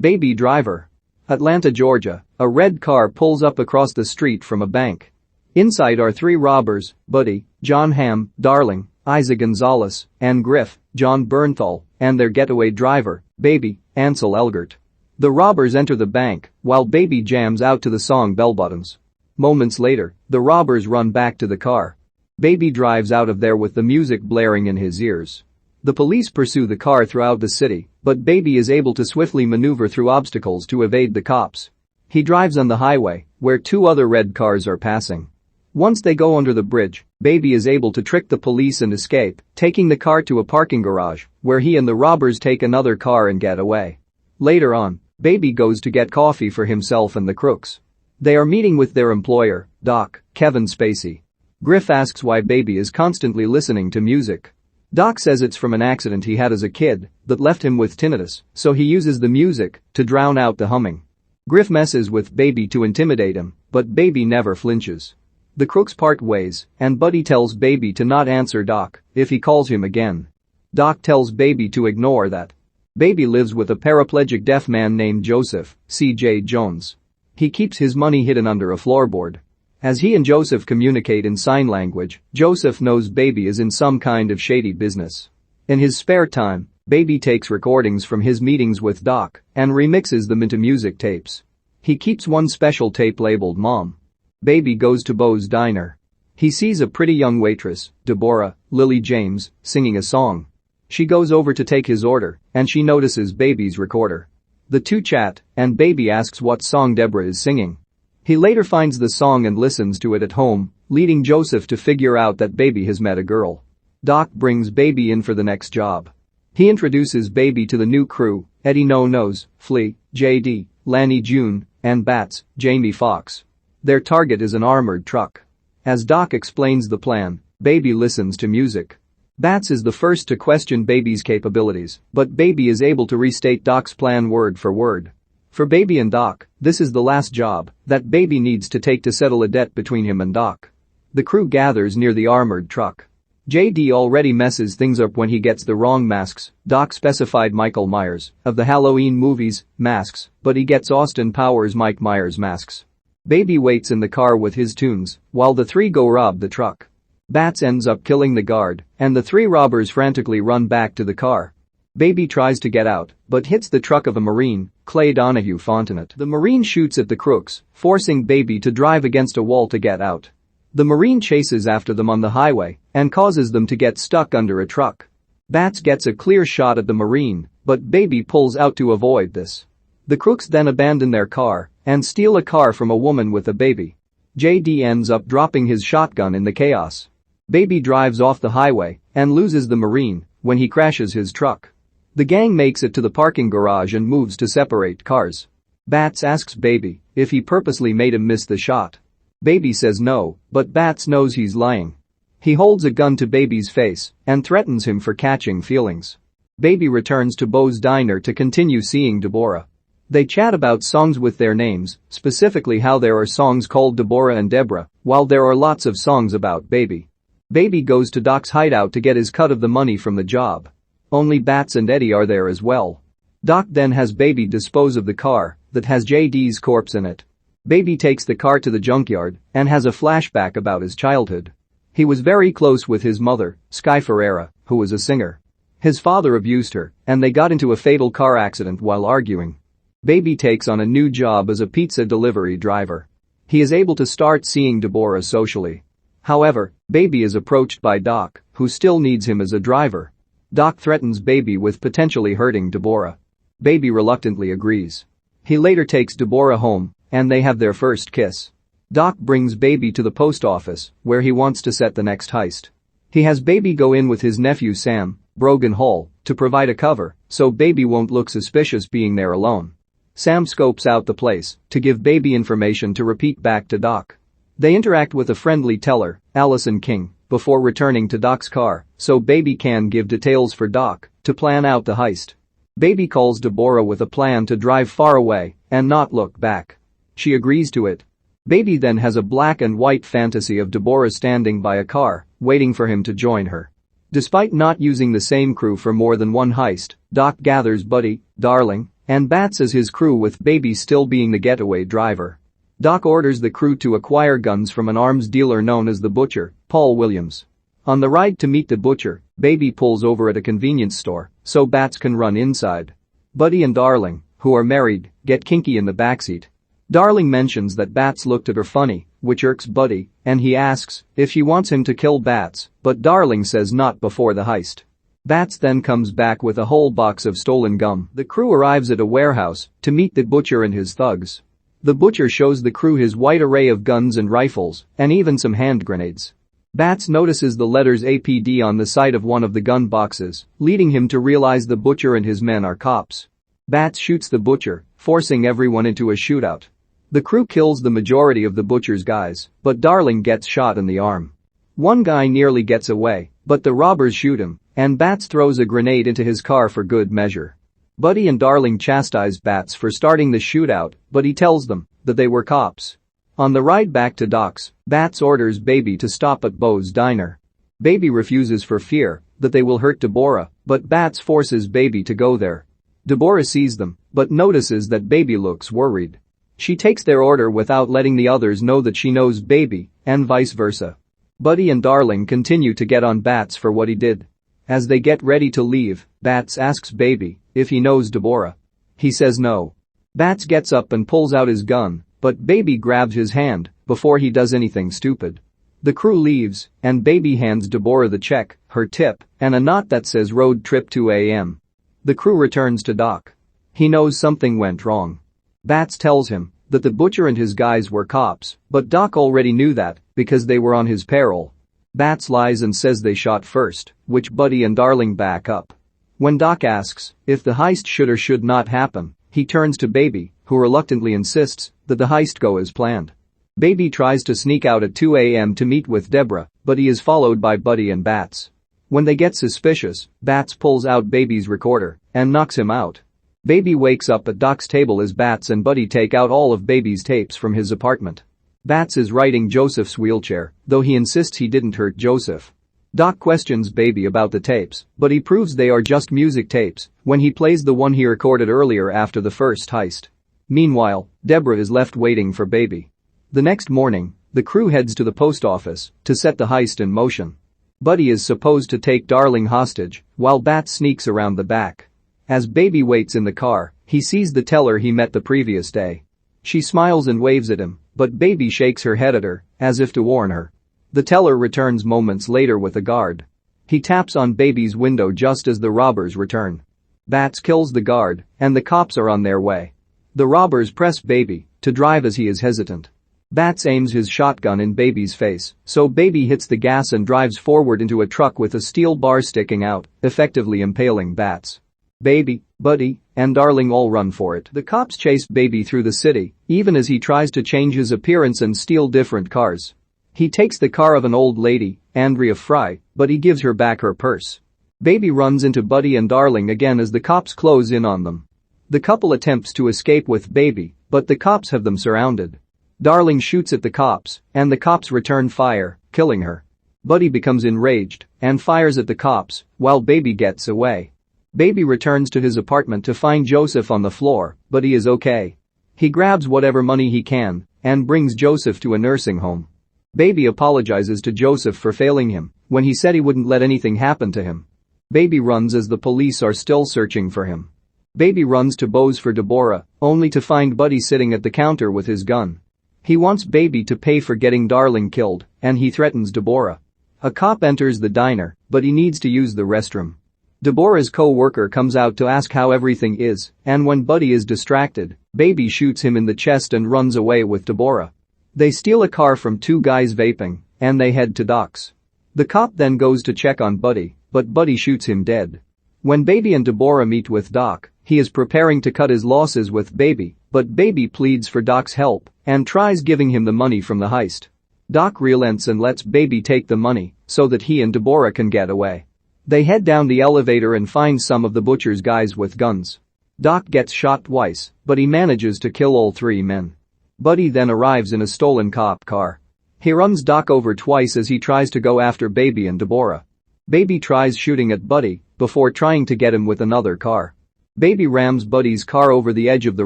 Baby Driver. Atlanta, Georgia, a red car pulls up across the street from a bank. Inside are three robbers: Buddy, John Hamm, Darling, Eiza González, and Griff, John Bernthal, and their getaway driver, Baby, Ansel Elgort. The robbers enter the bank while Baby jams out to the song Bell Bottoms. Moments later, the robbers run back to the car. Baby drives out of there with the music blaring in his ears. The police pursue the car throughout the city, but Baby is able to swiftly maneuver through obstacles to evade the cops. He drives on the highway, where two other red cars are passing. Once they go under the bridge, Baby is able to trick the police and escape, taking the car to a parking garage, where he and the robbers take another car and get away. Later on, Baby goes to get coffee for himself and the crooks. They are meeting with their employer, Doc, Kevin Spacey. Griff asks why Baby is constantly listening to music. Doc says it's from an accident he had as a kid that left him with tinnitus, so he uses the music to drown out the humming. Griff messes with Baby to intimidate him, but Baby never flinches. The crooks part ways, and Buddy tells Baby to not answer Doc if he calls him again. Doc tells Baby to ignore that. Baby lives with a paraplegic deaf man named Joseph, C.J. Jones. He keeps his money hidden under a floorboard. As he and Joseph communicate in sign language, Joseph knows Baby is in some kind of shady business. In his spare time, Baby takes recordings from his meetings with Doc and remixes them into music tapes. He keeps one special tape labeled Mom. Baby goes to Bo's diner. He sees a pretty young waitress, Deborah, Lily James, singing a song. She goes over to take his order, and she notices Baby's recorder. The two chat, and Baby asks what song Deborah is singing. He later finds the song and listens to it at home, leading Joseph to figure out that Baby has met a girl. Doc brings Baby in for the next job. He introduces Baby to the new crew: Eddie No-Nose, Flea, J.D., Lanny June, and Bats, Jamie Foxx. Their target is an armored truck. As Doc explains the plan, Baby listens to music. Bats is the first to question Baby's capabilities, but Baby is able to restate Doc's plan word for word. For Baby and Doc, this is the last job that Baby needs to take to settle a debt between him and Doc. The crew gathers near the armored truck. JD already messes things up when he gets the wrong masks. Doc specified Michael Myers of the Halloween movies masks, but he gets Austin Powers' Mike Myers masks. Baby waits in the car with his tunes while the three go rob the truck. Bats ends up killing the guard, and the three robbers frantically run back to the car. Baby tries to get out, but hits the truck of a Marine, Clay Donahue Fontanet. The Marine shoots at the crooks, forcing Baby to drive against a wall to get out. The Marine chases after them on the highway and causes them to get stuck under a truck. Bats gets a clear shot at the Marine, but Baby pulls out to avoid this. The crooks then abandon their car and steal a car from a woman with a baby. JD ends up dropping his shotgun in the chaos. Baby drives off the highway and loses the Marine when he crashes his truck. The gang makes it to the parking garage and moves to separate cars. Bats asks Baby if he purposely made him miss the shot. Baby says no, but Bats knows he's lying. He holds a gun to Baby's face and threatens him for catching feelings. Baby returns to Bo's diner to continue seeing Deborah. They chat about songs with their names, specifically how there are songs called Deborah and Deborah, while there are lots of songs about Baby. Baby goes to Doc's hideout to get his cut of the money from the job. Only Bats and Eddie are there as well. Doc then has Baby dispose of the car that has JD's corpse in it. Baby takes the car to the junkyard and has a flashback about his childhood. He was very close with his mother, Sky Ferreira, who was a singer. His father abused her, and they got into a fatal car accident while arguing. Baby takes on a new job as a pizza delivery driver. He is able to start seeing Deborah socially. However, Baby is approached by Doc, who still needs him as a driver. Doc threatens Baby with potentially hurting Deborah. Baby reluctantly agrees. He later takes Deborah home, and they have their first kiss. Doc brings Baby to the post office, where he wants to set the next heist. He has Baby go in with his nephew Sam, Brogan Hall, to provide a cover, so Baby won't look suspicious being there alone. Sam scopes out the place to give Baby information to repeat back to Doc. They interact with a friendly teller, Allison King, before returning to Doc's car, so Baby can give details for Doc to plan out the heist. Baby calls Deborah with a plan to drive far away and not look back. She agrees to it. Baby then has a black and white fantasy of Deborah standing by a car, waiting for him to join her. Despite not using the same crew for more than one heist, Doc gathers Buddy, Darling, and Bats as his crew with Baby still being the getaway driver. Doc orders the crew to acquire guns from an arms dealer known as the Butcher, Paul Williams. On the ride to meet the Butcher, Baby pulls over at a convenience store so Bats can run inside. Buddy and Darling, who are married, get kinky in the backseat. Darling mentions that Bats looked at her funny, which irks Buddy, and he asks if she wants him to kill Bats, but Darling says not before the heist. Bats then comes back with a whole box of stolen gum. The crew arrives at a warehouse to meet the Butcher and his thugs. The Butcher shows the crew his wide array of guns and rifles, and even some hand grenades. Bats notices the letters APD on the side of one of the gun boxes, leading him to realize the Butcher and his men are cops. Bats shoots the Butcher, forcing everyone into a shootout. The crew kills the majority of the Butcher's guys, but Darling gets shot in the arm. One guy nearly gets away, but the robbers shoot him, and Bats throws a grenade into his car for good measure. Buddy and Darling chastise Bats for starting the shootout, but he tells them that they were cops. On the ride back to Doc's, Bats orders Baby to stop at Beau's diner. Baby refuses for fear that they will hurt Deborah, but Bats forces Baby to go there. Deborah sees them, but notices that Baby looks worried. She takes their order without letting the others know that she knows Baby, and vice versa. Buddy and Darling continue to get on Bats for what he did. As they get ready to leave, Bats asks Baby if he knows Deborah. He says no. Bats gets up and pulls out his gun, but Baby grabs his hand before he does anything stupid. The crew leaves, and Baby hands Deborah the check, her tip, and a note that says road trip 2 a.m. The crew returns to Doc. He knows something went wrong. Bats tells him that the Butcher and his guys were cops, but Doc already knew that because they were on his payroll. Bats lies and says they shot first, which Buddy and Darling back up. When Doc asks if the heist should or should not happen, he turns to Baby, who reluctantly insists that the heist go as planned. Baby tries to sneak out at 2 a.m. to meet with Deborah, but he is followed by Buddy and Bats. When they get suspicious, Bats pulls out Baby's recorder and knocks him out. Baby wakes up at Doc's table as Bats and Buddy take out all of Baby's tapes from his apartment. Bats is riding Joseph's wheelchair, though he insists he didn't hurt Joseph. Doc questions Baby about the tapes, but he proves they are just music tapes when he plays the one he recorded earlier after the first heist. Meanwhile, Deborah is left waiting for Baby. The next morning, the crew heads to the post office to set the heist in motion. Buddy is supposed to take Darling hostage, while Bats sneaks around the back. As Baby waits in the car, he sees the teller he met the previous day. She smiles and waves at him, but Baby shakes her head at her, as if to warn her. The teller returns moments later with a guard. He taps on Baby's window just as the robbers return. Bats kills the guard, and the cops are on their way. The robbers press Baby to drive as he is hesitant. Bats aims his shotgun in Baby's face, so Baby hits the gas and drives forward into a truck with a steel bar sticking out, effectively impaling Bats. Baby, Buddy, and Darling all run for it. The cops chase Baby through the city, even as he tries to change his appearance and steal different cars. He takes the car of an old lady, Andrea Fry, but he gives her back her purse. Baby runs into Buddy and Darling again as the cops close in on them. The couple attempts to escape with Baby, but the cops have them surrounded. Darling shoots at the cops, and the cops return fire, killing her. Buddy becomes enraged and fires at the cops, while Baby gets away. Baby returns to his apartment to find Joseph on the floor, but he is okay. He grabs whatever money he can and brings Joseph to a nursing home. Baby apologizes to Joseph for failing him when he said he wouldn't let anything happen to him. Baby runs as the police are still searching for him. Baby runs to Beau's for Deborah, only to find Buddy sitting at the counter with his gun. He wants Baby to pay for getting Darling killed, and he threatens Deborah. A cop enters the diner, but he needs to use the restroom. Deborah's co-worker comes out to ask how everything is, and when Buddy is distracted, Baby shoots him in the chest and runs away with Deborah. They steal a car from two guys vaping, and they head to Doc's. The cop then goes to check on Buddy, but Buddy shoots him dead. When Baby and Deborah meet with Doc, he is preparing to cut his losses with Baby, but Baby pleads for Doc's help and tries giving him the money from the heist. Doc relents and lets Baby take the money so that he and Deborah can get away. They head down the elevator and find some of the Butcher's guys with guns. Doc gets shot twice, but he manages to kill all three men. Buddy then arrives in a stolen cop car. He runs Doc over twice as he tries to go after Baby and Deborah. Baby tries shooting at Buddy before trying to get him with another car. Baby rams Buddy's car over the edge of the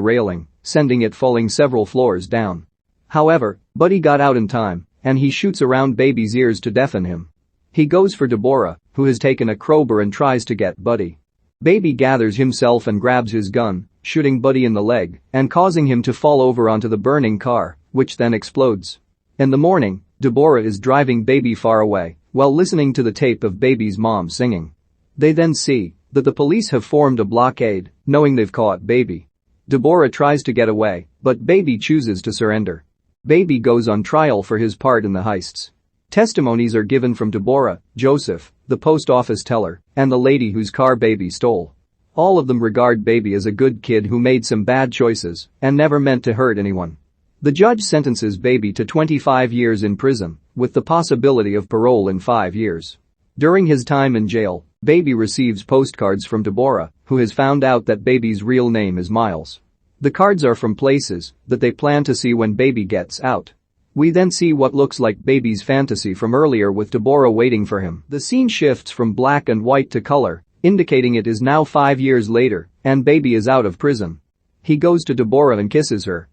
railing, sending it falling several floors down. However, Buddy got out in time, and he shoots around Baby's ears to deafen him. He goes for Deborah, who has taken a crowbar and tries to get Buddy. Baby gathers himself and grabs his gun, shooting Buddy in the leg and causing him to fall over onto the burning car, which then explodes. In the morning, Deborah is driving Baby far away while listening to the tape of Baby's mom singing. They then see that the police have formed a blockade, knowing they've caught Baby. Deborah tries to get away, but Baby chooses to surrender. Baby goes on trial for his part in the heists. Testimonies are given from Deborah, Joseph, the post office teller, and the lady whose car Baby stole. All of them regard Baby as a good kid who made some bad choices and never meant to hurt anyone. The judge sentences Baby to 25 years in prison, with the possibility of parole in 5 years. During his time in jail, Baby receives postcards from Deborah, who has found out that Baby's real name is Miles. The cards are from places that they plan to see when Baby gets out. We then see what looks like Baby's fantasy from earlier with Deborah waiting for him. The scene shifts from black and white to color, indicating it is now 5 years later, and Baby is out of prison. He goes to Deborah and kisses her,